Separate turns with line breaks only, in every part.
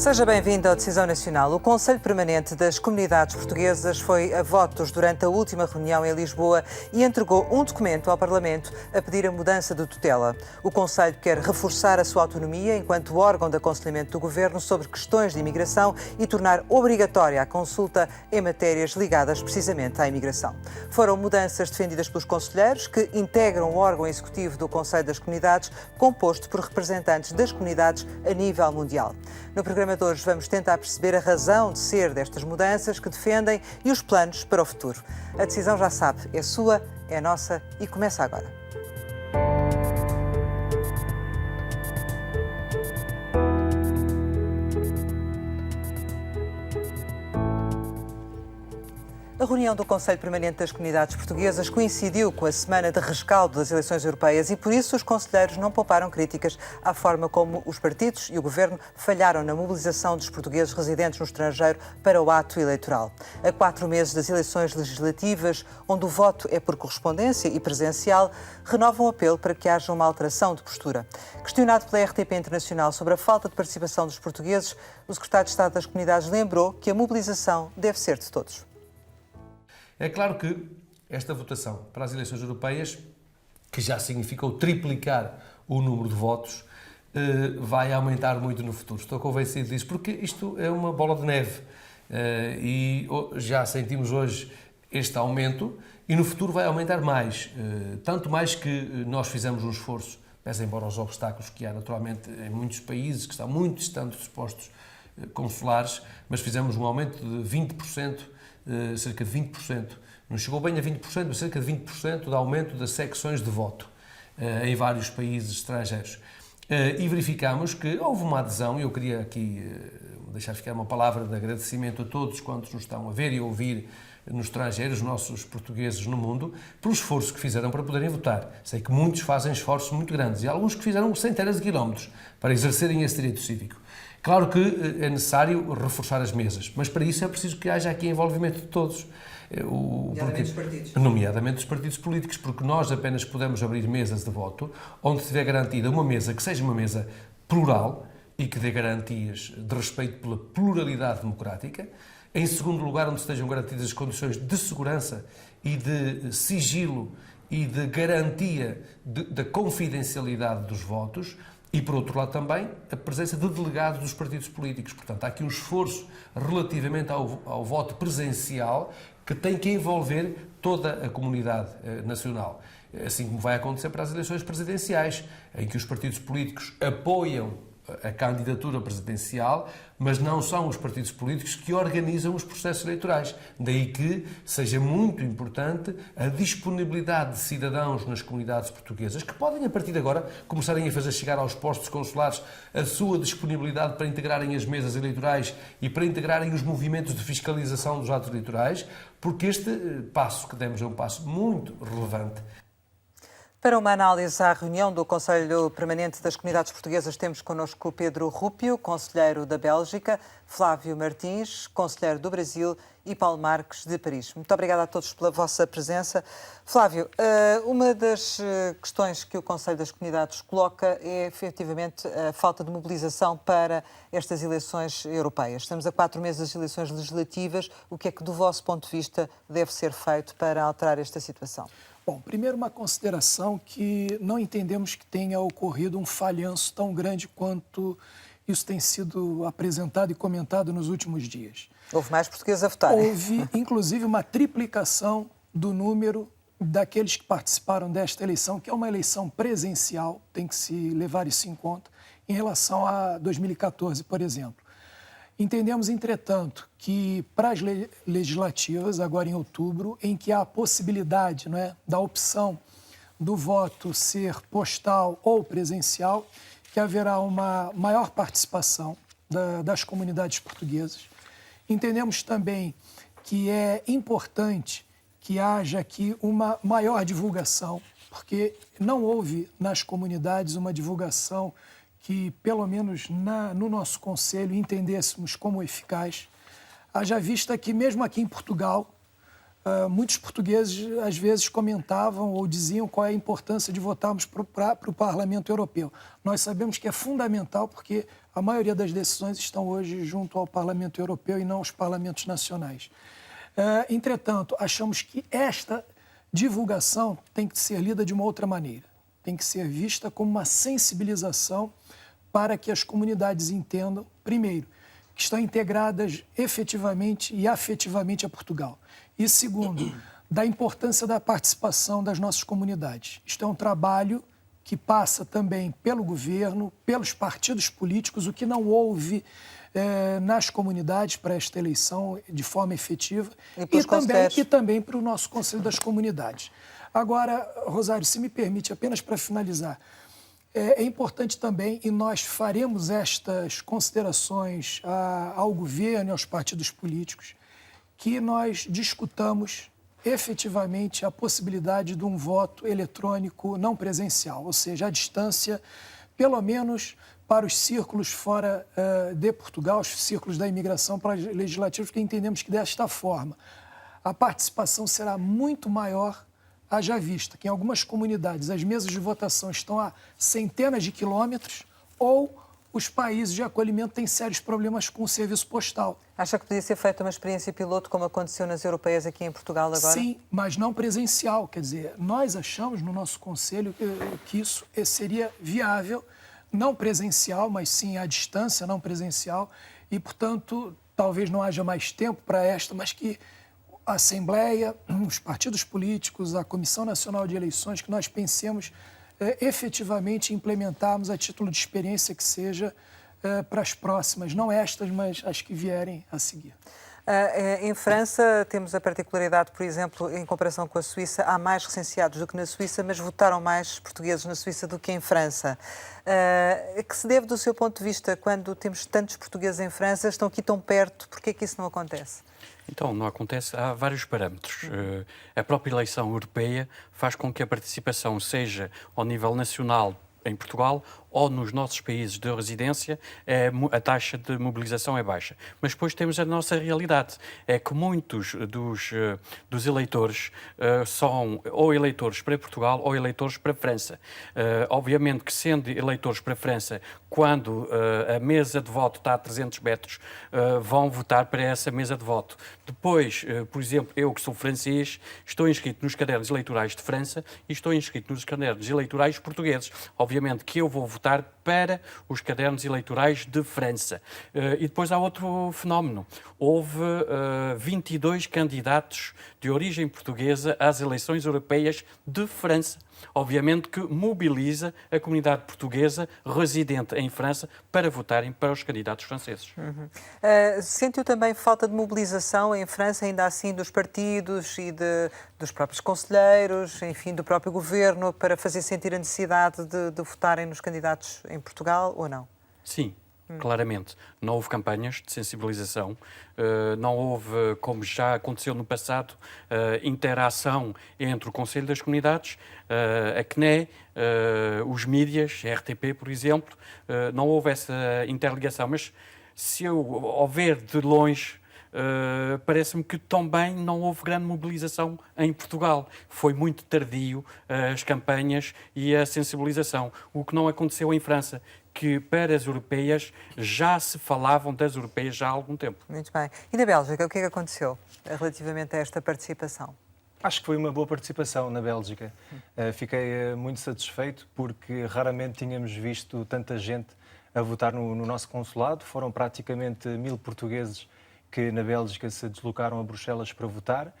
Seja bem-vindo à Decisão Nacional. O Conselho Permanente das Comunidades Portuguesas foi a votos durante a última reunião em Lisboa e entregou um documento ao Parlamento a pedir a mudança de tutela. O Conselho quer reforçar a sua autonomia enquanto órgão de aconselhamento do Governo sobre questões de imigração e tornar obrigatória a consulta em matérias ligadas precisamente à imigração. Foram mudanças defendidas pelos conselheiros que integram o órgão executivo do Conselho das Comunidades, composto por representantes das comunidades a nível mundial. No programa de hoje vamos tentar perceber a razão de ser destas mudanças que defendem e os planos para o futuro. A decisão, já sabe, é sua, é nossa e começa agora. A reunião do Conselho Permanente das Comunidades Portuguesas coincidiu com a semana de rescaldo das eleições europeias e, por isso, os conselheiros não pouparam críticas à forma como os partidos e o Governo falharam na mobilização dos portugueses residentes no estrangeiro para o ato eleitoral. A 4 meses das eleições legislativas, onde o voto é por correspondência e presencial, renovam o apelo para que haja uma alteração de postura. Questionado pela RTP Internacional sobre a falta de participação dos portugueses, o Secretário de Estado das Comunidades lembrou que a mobilização deve ser de todos.
É claro que esta votação para as eleições europeias, que já significou triplicar o número de votos, vai aumentar muito no futuro. Estou convencido disso, porque isto é uma bola de neve e já sentimos hoje este aumento e no futuro vai aumentar mais. Tanto mais que nós fizemos um esforço, pese embora os obstáculos que há naturalmente em muitos países, que estão muito distantes dos postos consulares, mas fizemos um aumento de 20%, cerca de 20%, não chegou bem a 20%, mas cerca de 20% de aumento das secções de voto em vários países estrangeiros. E verificamos que houve uma adesão, e eu queria aqui deixar ficar uma palavra de agradecimento a todos quantos nos estão a ver e a ouvir no estrangeiro, os nossos portugueses no mundo, pelo esforço que fizeram para poderem votar. Sei que muitos fazem esforços muito grandes e alguns que fizeram centenas de quilómetros para exercerem esse direito cívico. Claro que é necessário reforçar as mesas, mas para isso é preciso que haja aqui envolvimento de todos.
Nomeadamente dos partidos.
Nomeadamente dos partidos políticos, porque nós apenas podemos abrir mesas de voto onde tiver garantida uma mesa que seja uma mesa plural e que dê garantias de respeito pela pluralidade democrática. Em segundo lugar, onde estejam garantidas as condições de segurança e de sigilo e de garantia da confidencialidade dos votos. E, por outro lado, também a presença de delegados dos partidos políticos. Portanto, há aqui um esforço relativamente ao voto presencial que tem que envolver toda a comunidade nacional. Assim como vai acontecer para as eleições presidenciais, em que os partidos políticos apoiam a candidatura presidencial, mas não são os partidos políticos que organizam os processos eleitorais. Daí que seja muito importante a disponibilidade de cidadãos nas comunidades portuguesas, que podem, a partir de agora, começarem a fazer chegar aos postos consulares a sua disponibilidade para integrarem as mesas eleitorais e para integrarem os movimentos de fiscalização dos atos eleitorais, porque este passo que demos é um passo muito relevante.
Para uma análise à reunião do Conselho Permanente das Comunidades Portuguesas, temos connosco Pedro Rúpio, conselheiro da Bélgica, Flávio Martins, conselheiro do Brasil e Paulo Marques, de Paris. Muito obrigada a todos pela vossa presença. Flávio, uma das questões que o Conselho das Comunidades coloca é, efetivamente, a falta de mobilização para estas eleições europeias. Estamos a 4 meses das eleições legislativas. O que é que, do vosso ponto de vista, deve ser feito para alterar esta situação?
Bom, primeiro uma consideração que não entendemos que tenha ocorrido um falhanço tão grande quanto isso tem sido apresentado e comentado nos últimos dias.
Houve mais portugueses a votar.
Houve, inclusive, uma triplicação do número daqueles que participaram desta eleição, que é uma eleição presencial, tem que se levar isso em conta, em relação a 2014, por exemplo. Entendemos, entretanto, que para as legislativas, agora em outubro, em que há a possibilidade, não é, da opção do voto ser postal ou presencial, que haverá uma maior participação das comunidades portuguesas. Entendemos também que é importante que haja aqui uma maior divulgação, porque não houve nas comunidades uma divulgação que, pelo menos no nosso Conselho, entendêssemos como eficaz. Haja vista que, mesmo aqui em Portugal, muitos portugueses, às vezes, comentavam ou diziam qual é a importância de votarmos para o Parlamento Europeu. Nós sabemos que é fundamental porque a maioria das decisões estão hoje junto ao Parlamento Europeu e não aos parlamentos nacionais. Entretanto, achamos que esta divulgação tem que ser lida de uma outra maneira. Tem que ser vista como uma sensibilização para que as comunidades entendam, primeiro, que estão integradas efetivamente e afetivamente a Portugal. E segundo, da importância da participação das nossas comunidades. Isto é um trabalho que passa também pelo governo, pelos partidos políticos, o que não houve nas comunidades para esta eleição de forma efetiva e também para o nosso Conselho das Comunidades. Agora, Rosário, se me permite, apenas para finalizar, é importante também, e nós faremos estas considerações ao governo e aos partidos políticos, que nós discutamos efetivamente a possibilidade de um voto eletrônico não presencial, ou seja, à distância, pelo menos para os círculos fora de Portugal, os círculos da imigração para legislativos, porque entendemos que desta forma a participação será muito maior. Haja vista que em algumas comunidades as mesas de votação estão a centenas de quilômetros ou os países de acolhimento têm sérios problemas com o serviço postal.
Acha que podia ser feita uma experiência piloto, como aconteceu nas europeias aqui em Portugal agora?
Sim, mas não presencial. Quer dizer, nós achamos no nosso Conselho que isso seria viável, não presencial, mas sim à distância, não presencial, e, portanto, talvez não haja mais tempo para esta, mas que a Assembleia, os partidos políticos, a Comissão Nacional de Eleições, que nós pensemos efetivamente implementarmos a título de experiência que seja para as próximas, não estas, mas as que vierem a seguir.
Em França temos a particularidade, por exemplo, em comparação com a Suíça, há mais recenseados do que na Suíça, mas votaram mais portugueses na Suíça do que em França. Que se deve, do seu ponto de vista, quando temos tantos portugueses em França, estão aqui tão perto, por que é que isso não acontece?
Então, não acontece, há vários parâmetros. A própria eleição europeia faz com que a participação seja ao nível nacional em Portugal ou nos nossos países de residência, a taxa de mobilização é baixa. Mas depois temos a nossa realidade. É que muitos dos eleitores são ou eleitores para Portugal ou eleitores para a França. Obviamente que, sendo eleitores para a França, quando a mesa de voto está a 300 metros, vão votar para essa mesa de voto. Depois, por exemplo, eu que sou francês, estou inscrito nos cadernos eleitorais de França e estou inscrito nos cadernos eleitorais portugueses. Obviamente que eu vou votar para os cadernos eleitorais de França. E depois há outro fenómeno. Houve 22 candidatos de origem portuguesa às eleições europeias de França. Obviamente que mobiliza a comunidade portuguesa residente em França para votarem para os candidatos franceses.
Sentiu também falta de mobilização em França, ainda assim, dos partidos e dos próprios conselheiros, enfim, do próprio governo, para fazer sentir a necessidade de votarem nos candidatos em Portugal, ou não?
Sim. Claramente, não houve campanhas de sensibilização, não houve, como já aconteceu no passado, interação entre o Conselho das Comunidades, a CNE, os mídias, a RTP, por exemplo, não houve essa interligação. Mas se eu houver de longe, parece-me que também não houve grande mobilização em Portugal. Foi muito tardio as campanhas e a sensibilização, o que não aconteceu em França, que para as europeias já se falavam das europeias já há algum tempo.
Muito bem. E na Bélgica, o que é que aconteceu relativamente a esta participação?
Acho que foi uma boa participação na Bélgica. Fiquei muito satisfeito porque raramente tínhamos visto tanta gente a votar no nosso consulado. Foram praticamente 1000 portugueses que na Bélgica se deslocaram a Bruxelas para votar.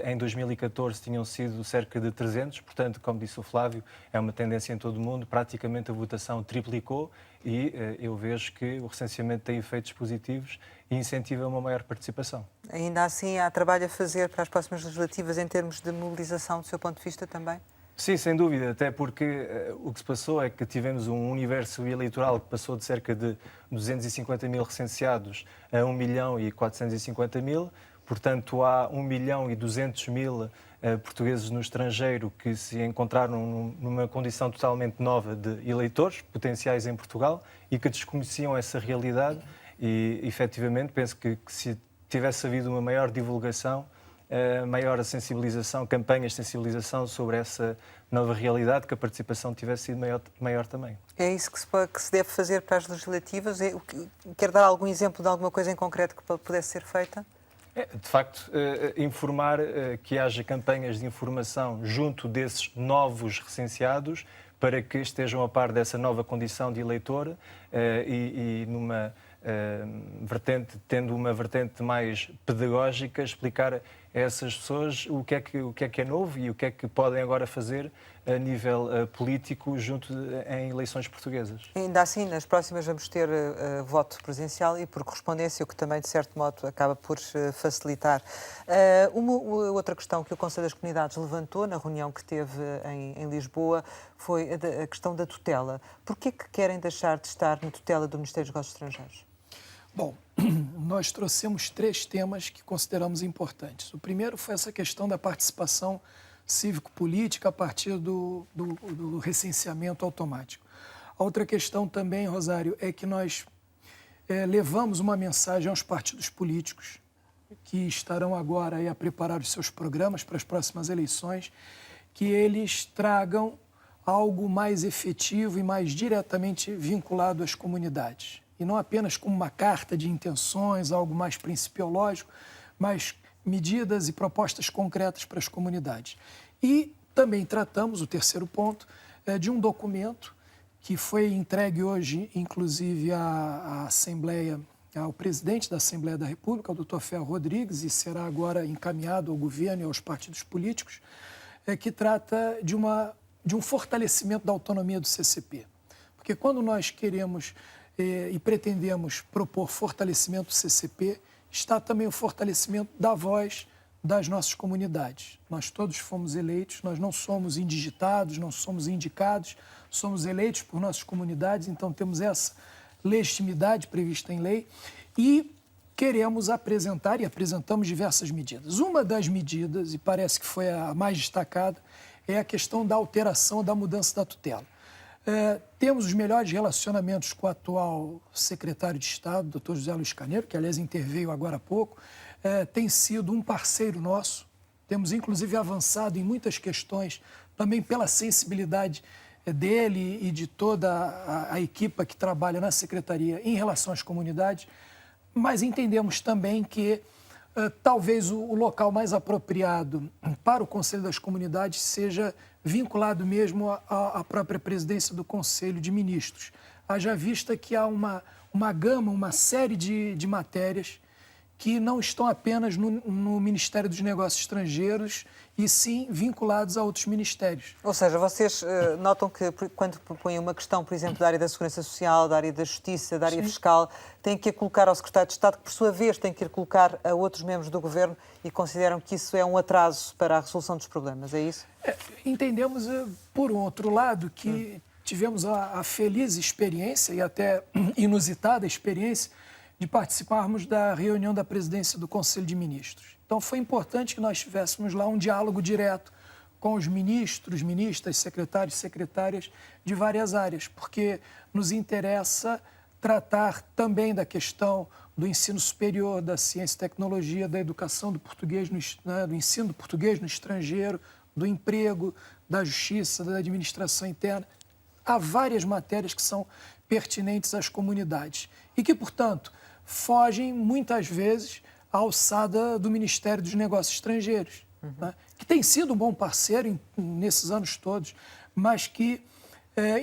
Em 2014 tinham sido cerca de 300, portanto, como disse o Flávio, é uma tendência em todo o mundo, praticamente a votação triplicou e eu vejo que o recenseamento tem efeitos positivos e incentiva uma maior participação.
Ainda assim, há trabalho a fazer para as próximas legislativas em termos de mobilização, do seu ponto de vista também?
Sim, sem dúvida, até porque o que se passou é que tivemos um universo eleitoral que passou de cerca de 250 mil recenseados a 1.450.000, portanto há 1.200.000 portugueses no estrangeiro que se encontraram numa condição totalmente nova de eleitores potenciais em Portugal e que desconheciam essa realidade e, efetivamente, penso que se tivesse havido uma maior divulgação maior sensibilização, campanhas de sensibilização sobre essa nova realidade, que a participação tivesse sido maior também.
É isso que se deve fazer para as legislativas? Quer dar algum exemplo de alguma coisa em concreto que pudesse ser feita?
De facto, informar, que haja campanhas de informação junto desses novos recenseados para que estejam a par dessa nova condição de eleitor e numa vertente, tendo uma vertente mais pedagógica, explicar a essas pessoas o que é que é novo e o que é que podem agora fazer a nível político em eleições portuguesas.
Ainda assim, nas próximas vamos ter voto presencial e por correspondência, o que também, de certo modo, acaba por facilitar. Uma outra questão que o Conselho das Comunidades levantou na reunião que teve em Lisboa foi a questão da tutela. Porquê que querem deixar de estar na tutela do Ministério dos Negócios Estrangeiros?
Bom, nós trouxemos 3 temas que consideramos importantes. O primeiro foi essa questão da participação cívico-política a partir do recenseamento automático. A outra questão também, Rosário, é que nós levamos uma mensagem aos partidos políticos que estarão agora a preparar os seus programas para as próximas eleições, que eles tragam algo mais efetivo e mais diretamente vinculado às comunidades. E não apenas como uma carta de intenções, algo mais principiológico, mas medidas e propostas concretas para as comunidades. E também tratamos, o terceiro ponto, de um documento que foi entregue hoje, inclusive, à Assembleia, ao presidente da Assembleia da República, o Dr. Ferro Rodrigues, e será agora encaminhado ao governo e aos partidos políticos, que trata de um fortalecimento da autonomia do CCP. Porque quando nós queremos e pretendemos propor fortalecimento do CCP, está também o fortalecimento da voz das nossas comunidades. Nós todos fomos eleitos, nós não somos indigitados, não somos indicados, somos eleitos por nossas comunidades, então temos essa legitimidade prevista em lei e queremos apresentar e apresentamos diversas medidas. Uma das medidas, e parece que foi a mais destacada, é a questão da alteração, da mudança da tutela. Temos os melhores relacionamentos com o atual secretário de Estado, Dr. José Luiz Carneiro, que, aliás, interveio agora há pouco. Tem sido um parceiro nosso. Temos, inclusive, avançado em muitas questões, também pela sensibilidade dele e de toda a equipa que trabalha na secretaria em relação às comunidades, mas entendemos também que talvez o local mais apropriado para o Conselho das Comunidades seja vinculado mesmo à própria presidência do Conselho de Ministros. Haja vista que há uma gama, uma série de matérias que não estão apenas no Ministério dos Negócios Estrangeiros e sim vinculados a outros ministérios.
Ou seja, vocês notam que quando propõem uma questão, por exemplo, da área da Segurança Social, da área da Justiça, da área fiscal, têm que a colocar ao Secretário de Estado, que por sua vez tem que ir colocar a outros membros do Governo e consideram que isso é um atraso para a resolução dos problemas, é isso?
Entendemos, por outro lado, que tivemos a feliz experiência e até inusitada experiência de participarmos da reunião da presidência do Conselho de Ministros. Então, foi importante que nós tivéssemos lá um diálogo direto com os ministros, ministras, secretários e secretárias de várias áreas, porque nos interessa tratar também da questão do ensino superior, da ciência e tecnologia, da educação do português, do ensino do português no estrangeiro, do emprego, da justiça, da administração interna. Há várias matérias que são pertinentes às comunidades e que, portanto, fogem muitas vezes à alçada do Ministério dos Negócios Estrangeiros, né? Que tem sido um bom parceiro nesses anos todos, mas que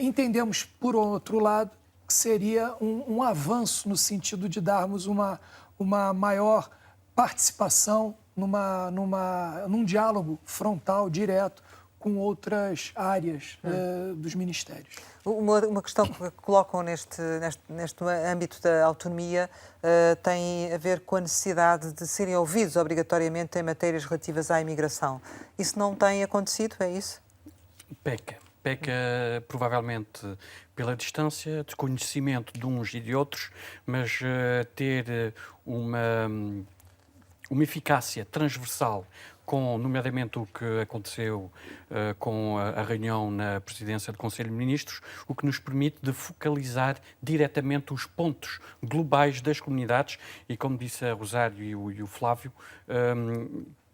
entendemos, por outro lado, que seria um avanço no sentido de darmos uma maior participação num diálogo frontal, direto, com outras áreas dos ministérios.
Uma questão que colocam neste âmbito da autonomia tem a ver com a necessidade de serem ouvidos obrigatoriamente em matérias relativas à imigração. Isso não tem acontecido, é isso?
Peca provavelmente pela distância, desconhecimento de uns e de outros, mas ter uma eficácia transversal, com, nomeadamente, o que aconteceu com a reunião na presidência do Conselho de Ministros, o que nos permite de focalizar diretamente os pontos globais das comunidades e, como disse a Rosário e o Flávio,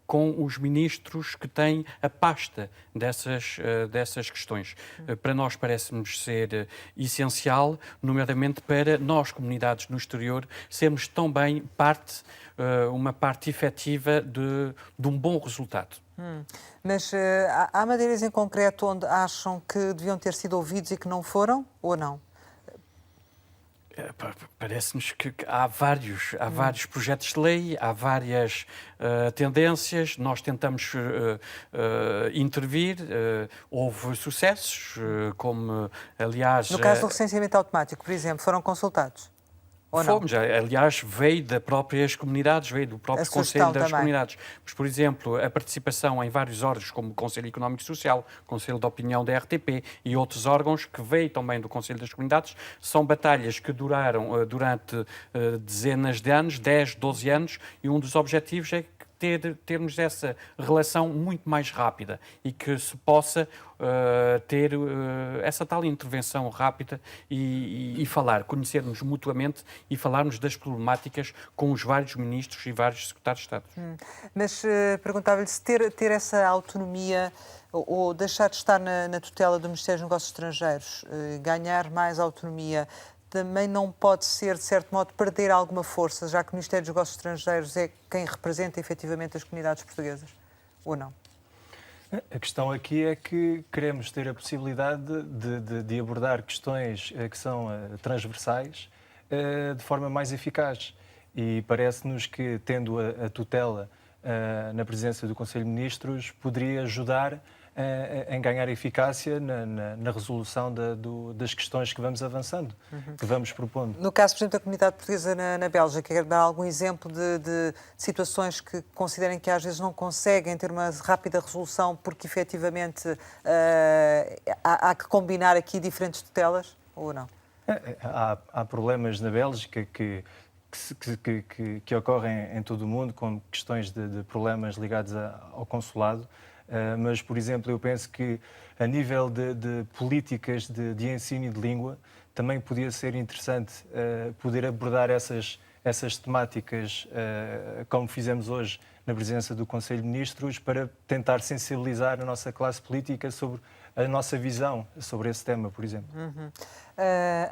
com os ministros que têm a pasta dessas questões. Para nós parece-nos ser essencial, nomeadamente para nós, comunidades no exterior, sermos também uma parte efetiva de um bom resultado.
Mas há matérias em concreto onde acham que deviam ter sido ouvidos e que não foram, ou não?
Parece-nos que há vários projetos de lei, há várias tendências, nós tentamos intervir, houve sucessos, como aliás...
No caso do recenseamento automático, por exemplo, foram consultados? Ou não?
Fomos, aliás, veio das próprias comunidades, veio do próprio Conselho das Comunidades. Mas, por exemplo, a participação em vários órgãos, como o Conselho Económico e Social, o Conselho de Opinião da RTP e outros órgãos que veio também do Conselho das Comunidades, são batalhas que duraram durante dezenas de anos, 10, 12 anos, e um dos objetivos é termos essa relação muito mais rápida e que se possa ter essa tal intervenção rápida e falar, conhecermos mutuamente e falarmos das problemáticas com os vários ministros e vários secretários de Estado.
Mas perguntava-lhe se ter essa autonomia ou deixar de estar na tutela do Ministério dos Negócios Estrangeiros, ganhar mais autonomia, também não pode ser, de certo modo, perder alguma força, já que o Ministério dos Negócios Estrangeiros é quem representa efetivamente as comunidades portuguesas, ou não?
A questão aqui é que queremos ter a possibilidade de abordar questões que são transversais de forma mais eficaz. E parece-nos que, tendo a tutela na presença do Conselho de Ministros, poderia ajudar em ganhar eficácia na resolução das questões que vamos avançando, que vamos propondo.
No caso, por exemplo, da comunidade portuguesa na Bélgica, quer dar algum exemplo de situações que considerem que às vezes não conseguem ter uma rápida resolução porque efetivamente há que combinar aqui diferentes tutelas, ou não?
Há problemas na Bélgica que ocorrem em todo o mundo, com questões de problemas ligados ao consulado. Mas, por exemplo, eu penso que a nível de políticas de ensino de língua também podia ser interessante poder abordar essas temáticas como fizemos hoje na presença do Conselho de Ministros, para tentar sensibilizar a nossa classe política sobre a nossa visão sobre esse tema, por exemplo.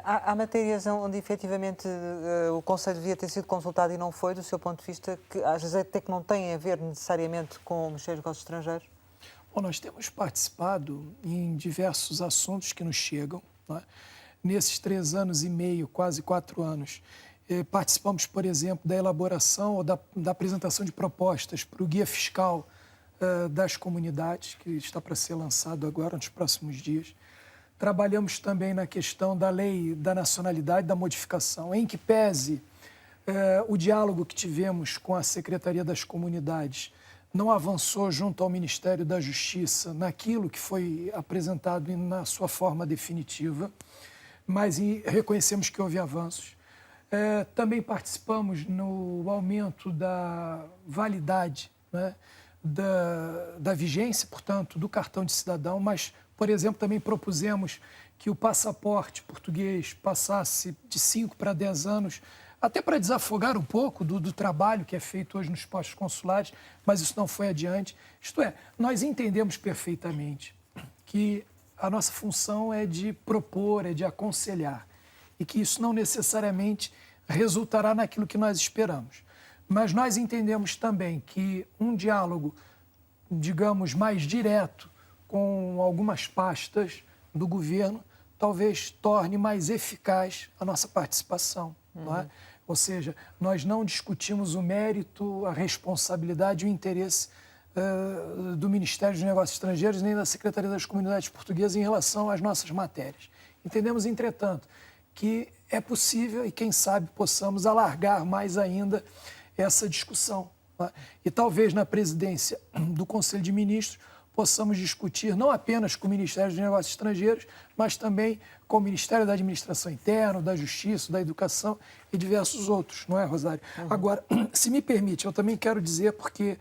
Há matérias onde efetivamente o Conselho devia ter sido consultado e não foi, do seu ponto de vista, que às vezes até que não têm a ver necessariamente com o Ministério dos Negócios Estrangeiros?
Bom, nós temos participado em diversos assuntos que nos chegam, não é? Nesses 3 anos e meio, quase 4 anos, participamos, por exemplo, da elaboração ou da apresentação de propostas para o Guia Fiscal das Comunidades, que está para ser lançado agora, nos próximos dias. Trabalhamos também na questão da lei da nacionalidade, da modificação, em que pese o diálogo que tivemos com a Secretaria das Comunidades não avançou junto ao Ministério da Justiça naquilo que foi apresentado na sua forma definitiva, mas reconhecemos que houve avanços. Também participamos no aumento da validade, né, da vigência, portanto, do cartão de cidadão, mas, por exemplo, também propusemos que o passaporte português passasse de 5 para 10 anos, até para desafogar um pouco do trabalho que é feito hoje nos postos consulares, mas isso não foi adiante. Isto é, nós entendemos perfeitamente que a nossa função é de propor, é de aconselhar, e que isso não necessariamente resultará naquilo que nós esperamos. Mas nós entendemos também que um diálogo, digamos, mais direto com algumas pastas do governo talvez torne mais eficaz a nossa participação, não é? Ou seja, nós não discutimos o mérito, a responsabilidade e o interesse do Ministério dos Negócios Estrangeiros nem da Secretaria das Comunidades Portuguesas em relação às nossas matérias. Entendemos, entretanto, que é possível e, quem sabe, possamos alargar mais ainda essa discussão, não é? E talvez na presidência do Conselho de Ministros possamos discutir não apenas com o Ministério dos Negócios Estrangeiros, mas também com o Ministério da Administração Interna, da Justiça, da Educação e diversos outros, não é, Rosário? Agora, se me permite, eu também quero dizer, porque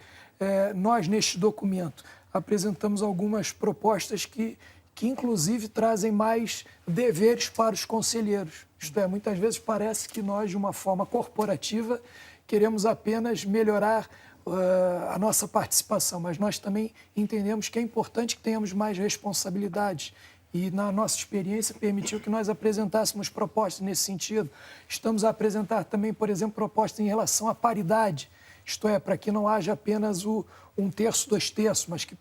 nós, neste documento, apresentamos algumas propostas que inclusive trazem mais deveres para os conselheiros. Isto é, muitas vezes parece que nós, de uma forma corporativa, queremos apenas melhorar a nossa participação, mas nós também entendemos que é importante que tenhamos mais responsabilidades. E, na nossa experiência, permitiu que nós apresentássemos propostas nesse sentido. Estamos a apresentar também, por exemplo, propostas em relação à paridade, isto é, para que não haja apenas o 1/3, 2/3, mas que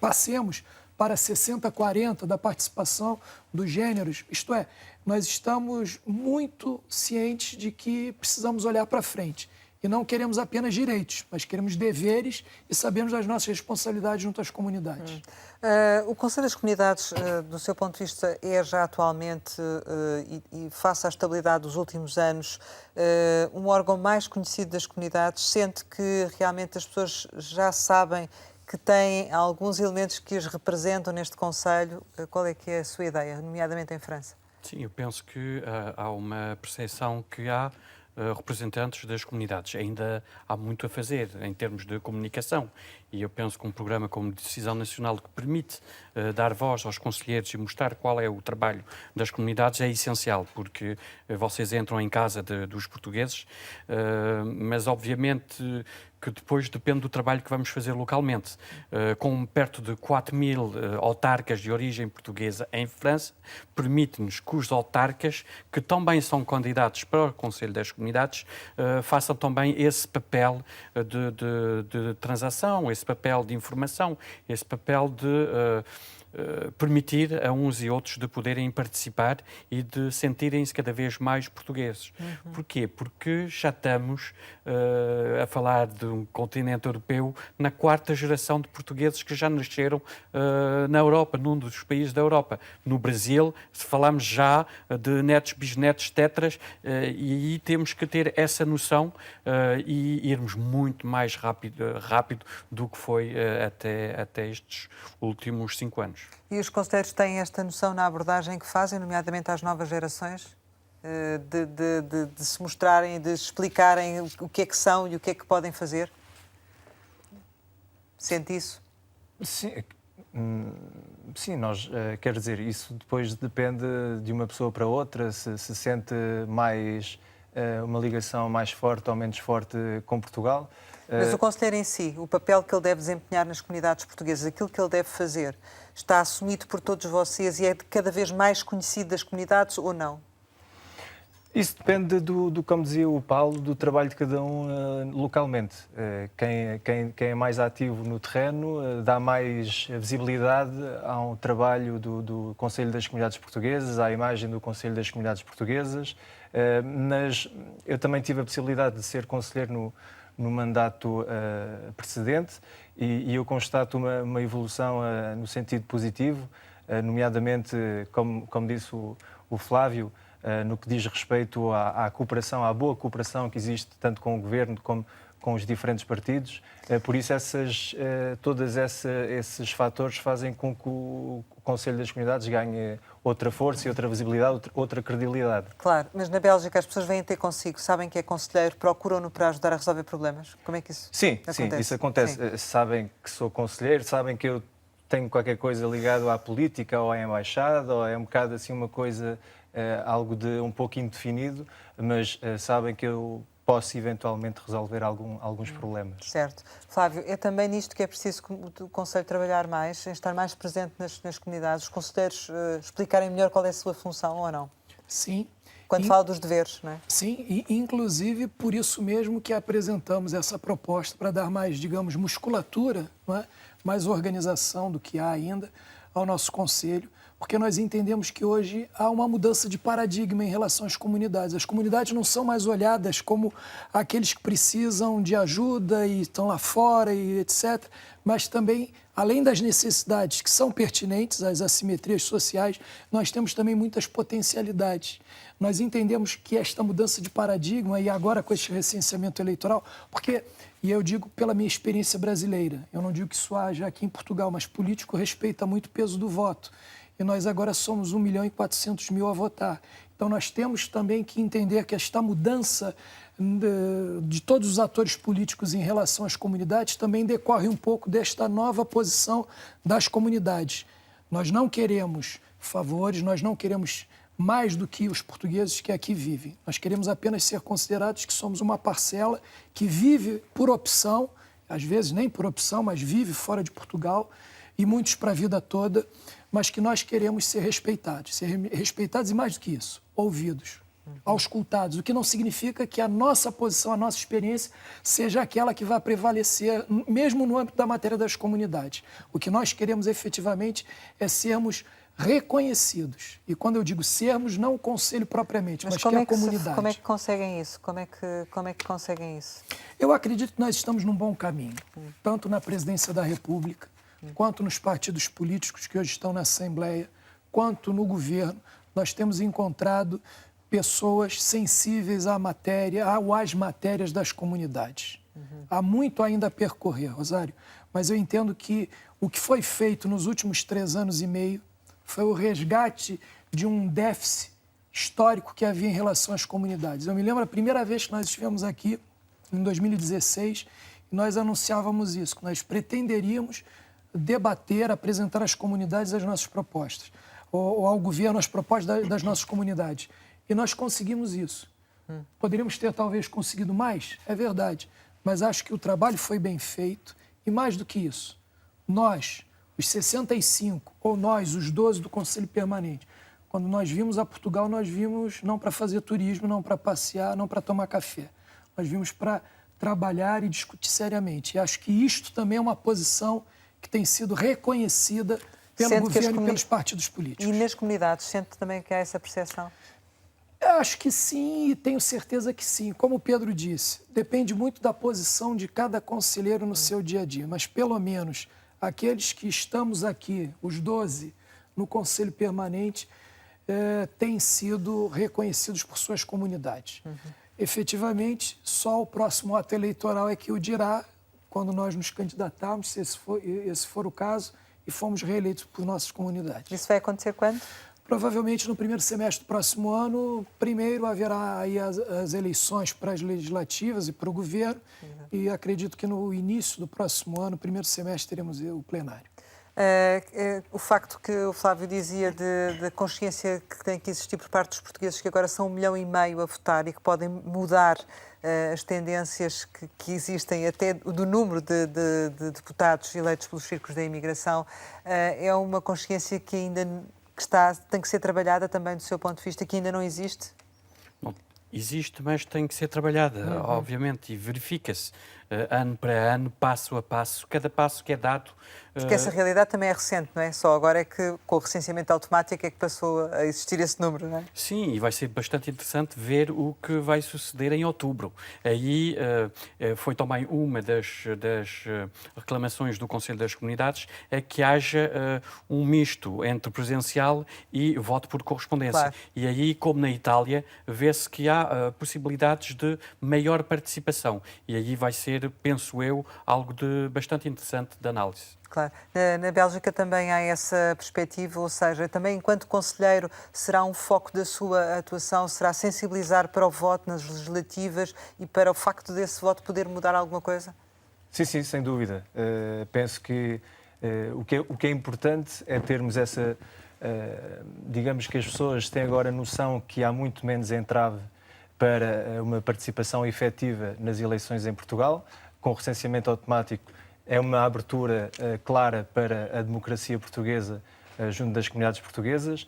passemos para 60-40 da participação dos gêneros. Isto é, nós estamos muito cientes de que precisamos olhar para frente. E não queremos apenas direitos, mas queremos deveres e sabemos das nossas responsabilidades junto às comunidades.
O Conselho das Comunidades, do seu ponto de vista, é já atualmente, e face à estabilidade dos últimos anos, um órgão mais conhecido das comunidades? Sente que realmente as pessoas já sabem que têm alguns elementos que as representam neste Conselho? Qual é que é a sua ideia, nomeadamente em França?
Sim, eu penso que há uma percepção que há representantes das comunidades. Ainda há muito a fazer em termos de comunicação e eu penso que um programa como Decisão Nacional que permite dar voz aos conselheiros e mostrar qual é o trabalho das comunidades é essencial, porque vocês entram em casa dos portugueses, mas obviamente que depois depende do trabalho que vamos fazer localmente. Com perto de 4.000 autarcas de origem portuguesa em França, permite-nos que os autarcas, que também são candidatos para o Conselho das Comunidades, façam também esse papel de transação, esse papel de informação, esse papel de permitir a uns e outros de poderem participar e de sentirem-se cada vez mais portugueses. Porquê? Porque já estamos a falar de um continente europeu na 4ª geração de portugueses que já nasceram na Europa, num dos países da Europa. No Brasil, se falamos já de netos, bisnetos, tetras, e aí temos que ter essa noção e irmos muito mais rápido do que foi até estes últimos 5 anos.
E os conselheiros têm esta noção na abordagem que fazem, nomeadamente às novas gerações? De se mostrarem, de explicarem o que é que são e o que é que podem fazer? Sente isso?
Sim, nós, quer dizer, isso depois depende de uma pessoa para outra, se sente mais uma ligação mais forte ou menos forte com Portugal.
Mas o conselheiro em si, o papel que ele deve desempenhar nas comunidades portuguesas, aquilo que ele deve fazer, está assumido por todos vocês e é cada vez mais conhecido das comunidades ou não?
Isso depende como dizia o Paulo, do trabalho de cada um localmente. Quem é mais ativo no terreno dá mais visibilidade ao trabalho do Conselho das Comunidades Portuguesas, à imagem do Conselho das Comunidades Portuguesas, mas eu também tive a possibilidade de ser conselheiro no mandato precedente e eu constato uma evolução no sentido positivo, nomeadamente, como disse o Flávio, no que diz respeito à cooperação, à boa cooperação que existe tanto com o Governo como com os diferentes partidos. Por isso, todos esses fatores fazem com que o Conselho das Comunidades ganhe outra força e outra visibilidade, outra credibilidade.
Claro, mas na Bélgica as pessoas vêm ter consigo, sabem que é conselheiro, procuram-no para ajudar a resolver problemas? Como é que isso acontece?
Sim, isso acontece. Sim. Sabem que sou conselheiro, sabem que eu tenho qualquer coisa ligado à política ou à embaixada, ou é um bocado assim uma coisa, algo de um pouco indefinido, mas sabem que eu posso eventualmente resolver alguns problemas.
Certo. Flávio, é também nisto que é preciso o Conselho trabalhar mais, em estar mais presente nas comunidades, os conselheiros explicarem melhor qual é a sua função ou não?
Sim.
Quando fala dos deveres, não é?
Sim, e inclusive por isso mesmo que apresentamos essa proposta para dar mais, digamos, musculatura, não é? Mais organização do que há ainda ao nosso Conselho, porque nós entendemos que hoje há uma mudança de paradigma em relação às comunidades. As comunidades não são mais olhadas como aqueles que precisam de ajuda e estão lá fora e etc., mas também, além das necessidades que são pertinentes às assimetrias sociais, nós temos também muitas potencialidades. Nós entendemos que esta mudança de paradigma, e agora com este recenseamento eleitoral, porque, e eu digo pela minha experiência brasileira, eu não digo que isso haja aqui em Portugal, mas político respeita muito o peso do voto. E nós agora somos 1.400.000 a votar. Então nós temos também que entender que esta mudança de todos os atores políticos em relação às comunidades também decorre um pouco desta nova posição das comunidades. Nós não queremos favores, nós não queremos mais do que os portugueses que aqui vivem. Nós queremos apenas ser considerados que somos uma parcela que vive por opção às vezes nem por opção, mas vive fora de Portugal, e muitos para a vida toda, mas que nós queremos ser respeitados e mais do que isso, ouvidos, auscultados, o que não significa que a nossa posição, a nossa experiência seja aquela que vai prevalecer, mesmo no âmbito da matéria das comunidades. O que nós queremos efetivamente é sermos reconhecidos. E quando eu digo sermos, não o Conselho propriamente, mas que a comunidade.
Como é que conseguem isso? Como é que conseguem isso?
Eu acredito que nós estamos num bom caminho, tanto na presidência da República, quanto nos partidos políticos que hoje estão na Assembleia, quanto no governo. Nós temos encontrado pessoas sensíveis à matéria, ou às matérias das comunidades. Há muito ainda a percorrer, Rosário, mas eu entendo que o que foi feito nos últimos 3 anos e meio foi o resgate de um déficit histórico que havia em relação às comunidades. Eu me lembro a primeira vez que nós estivemos aqui, em 2016, e nós anunciávamos isso, que nós pretenderíamos debater, apresentar às comunidades as nossas propostas, ou ao governo as propostas das nossas comunidades. E nós conseguimos isso. Poderíamos ter talvez conseguido mais, é verdade, mas acho que o trabalho foi bem feito e mais do que isso, nós, os 65, ou nós, os 12 do Conselho Permanente, quando nós vimos a Portugal, nós vimos não para fazer turismo, não para passear, não para tomar café. Nós vimos para trabalhar e discutir seriamente. E acho que isto também é uma posição que tem sido reconhecida pelo governo e pelos partidos políticos.
E nas comunidades, sente também que há essa percepção?
Eu acho que sim, e tenho certeza que sim. Como o Pedro disse, depende muito da posição de cada conselheiro no seu dia a dia, mas pelo menos aqueles que estamos aqui, os 12, no Conselho Permanente, têm sido reconhecidos por suas comunidades. Efetivamente, só o próximo ato eleitoral é que o dirá, quando nós nos candidatarmos, se esse for o caso, e fomos reeleitos por nossas comunidades.
Isso vai acontecer quando?
Provavelmente no primeiro semestre do próximo ano. Primeiro haverá aí as eleições para as legislativas e para o governo, e acredito que no início do próximo ano, primeiro semestre, teremos o plenário.
O facto que o Flávio dizia da consciência que tem que existir por parte dos portugueses, que agora são 1,5 milhão a votar e que podem mudar as tendências que existem até do número de deputados eleitos pelos círculos da imigração, é uma consciência que ainda tem que ser trabalhada também do seu ponto de vista, que ainda não existe?
Não, existe, mas tem que ser trabalhada, obviamente, e verifica-se ano para ano, passo a passo, cada passo que é dado.
Porque essa realidade também é recente, não é? Só agora é que, com o recenseamento automático, é que passou a existir esse número, não é?
Sim, e vai ser bastante interessante ver o que vai suceder em outubro. Aí foi também uma das reclamações do Conselho das Comunidades, é que haja um misto entre presencial e voto por correspondência.
Claro.
E aí, como na Itália, vê-se que há possibilidades de maior participação. E aí vai ser, penso eu, algo de bastante interessante de análise.
Claro. Na Bélgica também há essa perspectiva, ou seja, também enquanto conselheiro será um foco da sua atuação, será sensibilizar para o voto nas legislativas e para o facto desse voto poder mudar alguma coisa?
Sim, sim, sem dúvida. Penso que o que é importante é termos essa... digamos que as pessoas têm agora noção que há muito menos entrave para uma participação efetiva nas eleições em Portugal. Com o recenseamento automático é uma abertura clara para a democracia portuguesa junto das comunidades portuguesas.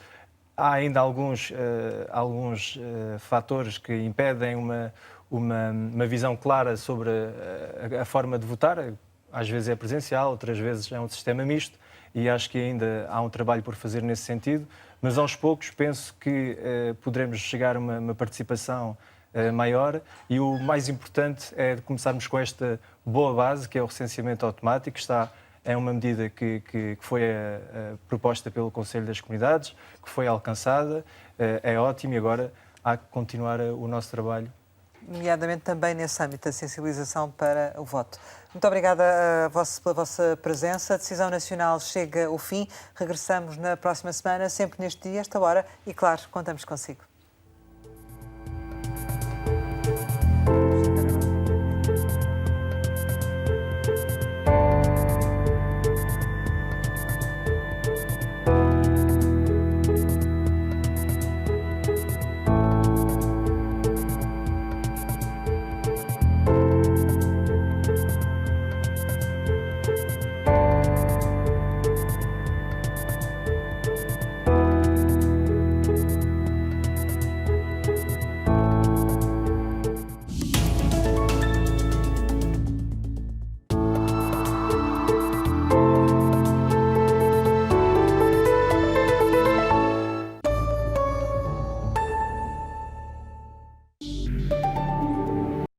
Há ainda alguns fatores que impedem uma visão clara sobre a forma de votar. Às vezes é presencial, outras vezes é um sistema misto, e acho que ainda há um trabalho por fazer nesse sentido, mas aos poucos penso que poderemos chegar a uma participação maior, e o mais importante é começarmos com esta boa base, que é o recenseamento automático. É uma medida que foi proposta pelo Conselho das Comunidades, que foi alcançada, é ótimo, e agora há que continuar o nosso trabalho.
Nomeadamente também nesse âmbito da sensibilização para o voto. Muito obrigada pela vossa presença. A Decisão Nacional chega ao fim. Regressamos na próxima semana, sempre neste dia, esta hora, e claro, contamos consigo.